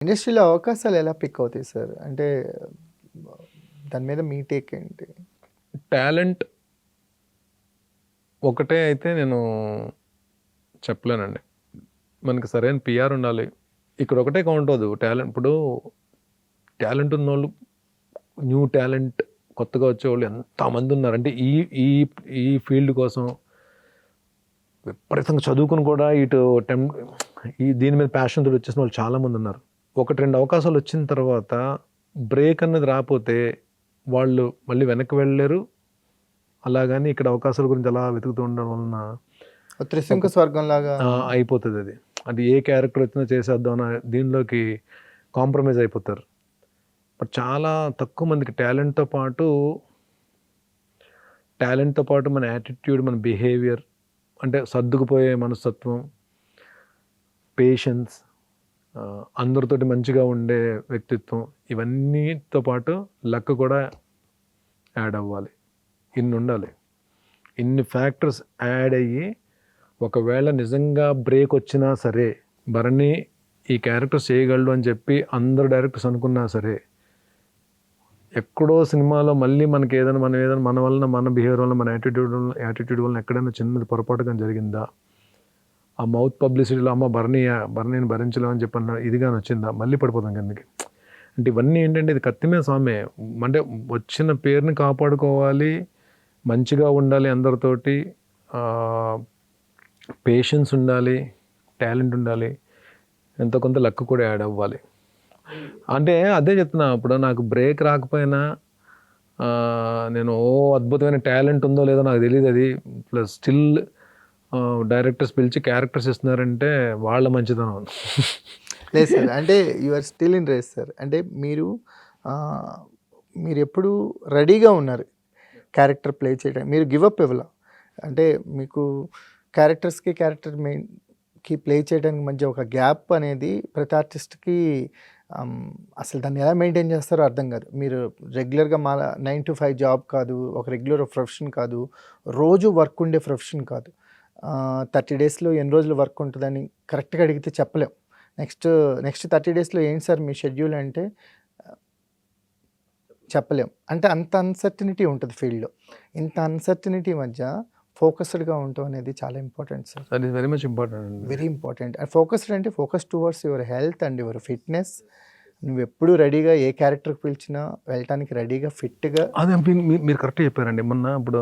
ఇండస్ట్రీలో అవకాశాలు ఎలా పిక్ అవుతాయి సార్? అంటే దాని మీద మీ టేక్ ఏంటి? టాలెంట్ ఒకటే అయితే నేను చెప్పలేనండి. మనకి సరైన పిఆర్ ఉండాలి. ఇక్కడ ఒకటే కౌంట్ అవ్వదు టాలెంట్. ఇప్పుడు టాలెంట్ ఉన్నోళ్ళు, న్యూ టాలెంట్ కొత్తగా వచ్చేవాళ్ళు ఎంతమంది ఉన్నారు అంటే ఈ ఈ ఈ ఫీల్డ్ కోసం విపరీతంగా చదువుకుని కూడా ఇటు దీని మీద ప్యాషన్ తోటి వచ్చేసిన వాళ్ళు చాలామంది ఉన్నారు. ఒకటి రెండు అవకాశాలు వచ్చిన తర్వాత బ్రేక్ అన్నది రాకపోతే వాళ్ళు మళ్ళీ వెనక్కి వెళ్ళలేరు. అలాగని ఇక్కడ అవకాశాల గురించి అలా వెతుకుతూ ఉండడం వలన త్రిశంకు స్వర్గం లాగా అయిపోతుంది అది. అంటే ఏ క్యారెక్టర్ వచ్చినా చేసేద్దాం అన్న దీనిలోకి కాంప్రమైజ్ అయిపోతారు. బట్ చాలా తక్కువ మందికి టాలెంట్తో పాటు మన యాటిట్యూడ్, మన బిహేవియర్, అంటే సర్దుకుపోయే మనస్తత్వం, పేషెన్స్, అందరితోటి మంచిగా ఉండే వ్యక్తిత్వం, ఇవన్నీతో పాటు లక్ కూడా యాడ్ అవ్వాలి. ఇన్ని ఉండాలి. ఇన్ని ఫ్యాక్టర్స్ యాడ్ అయ్యి ఒకవేళ నిజంగా బ్రేక్ వచ్చినా సరే, భరణి ఈ క్యారెక్టర్స్ చేయగలడు అని చెప్పి అందరు డైరెక్టర్స్ అనుకున్నా సరే, ఎక్కడో సినిమాలో మళ్ళీ మనకి ఏదైనా మన వలన, మన బిహేవియర్ వల్ల, మన యాటిట్యూడ్ వలన ఎక్కడైనా చిన్నది పొరపాటు కానీ జరిగిందా, ఆ మౌత్ పబ్లిసిటీలో అమ్మ భరణిని భరించలేమని చెప్పన్న ఇదిగాని వచ్చిందా, మళ్ళీ పడిపోతాం కిందకి. అంటే ఇవన్నీ ఏంటంటే ఇది కత్తి మీద సామే. అంటే వచ్చిన పేరుని కాపాడుకోవాలి, మంచిగా ఉండాలి, అందరితోటి పేషెన్స్ ఉండాలి, టాలెంట్ ఉండాలి, ఎంతో కొంత లక్ కూడా యాడ్ అవ్వాలి. అంటే అదే చెప్తున్నా, ఇప్పుడు నాకు బ్రేక్ రాకపోయినా నేను అద్భుతమైన టాలెంట్ ఉందో లేదో నాకు తెలియదు. అది ప్లస్ స్టిల్ డైరెక్టర్స్ పిలిచి క్యారెక్టర్స్ ఇస్తున్నారంటే వాళ్ళ మంచిదనం. లేదు సార్, అంటే you are still in race sir. అంటే మీరు ఎప్పుడు రెడీగా ఉన్నారు క్యారెక్టర్ ప్లే చేయడం, మీరు గివప్ ఇవ్వాల. అంటే మీకు క్యారెక్టర్ మెయిన్కి ప్లే చేయడానికి మధ్య ఒక గ్యాప్ అనేది ప్రతి ఆర్టిస్ట్కి అసలు దాన్ని ఎలా మెయింటైన్ చేస్తారో అర్థం కాదు. మీరు రెగ్యులర్గా 9 to 5 జాబ్ కాదు, ఒక రెగ్యులర్ ప్రొఫెషన్ కాదు, రోజు వర్క్ ఉండే ప్రొఫెషన్ కాదు. 30 డేస్లో ఎన్ని రోజులు వర్క్ ఉంటుందని కరెక్ట్గా అడిగితే చెప్పలేం. నెక్స్ట్ 30 డేస్లో ఏంటి సార్ మీ షెడ్యూల్ అంటే చెప్పలేం. అంటే అంత అన్సర్టినిటీ ఉంటుంది ఫీల్డ్లో. ఇంత అన్సర్టినిటీ మధ్య ఫోకస్డ్గా ఉండటం అనేది చాలా important sir. That is very much important. Very important. And focused అంటే focus towards your health and your fitness. నువ్వు ఎప్పుడు రెడీగా ఏ క్యారెక్టర్కి పిలిచినా వెళ్ళటానికి రెడీగా ఫిట్గా. అదే మీరు కరెక్ట్గా చెప్పారండి. మొన్న ఇప్పుడు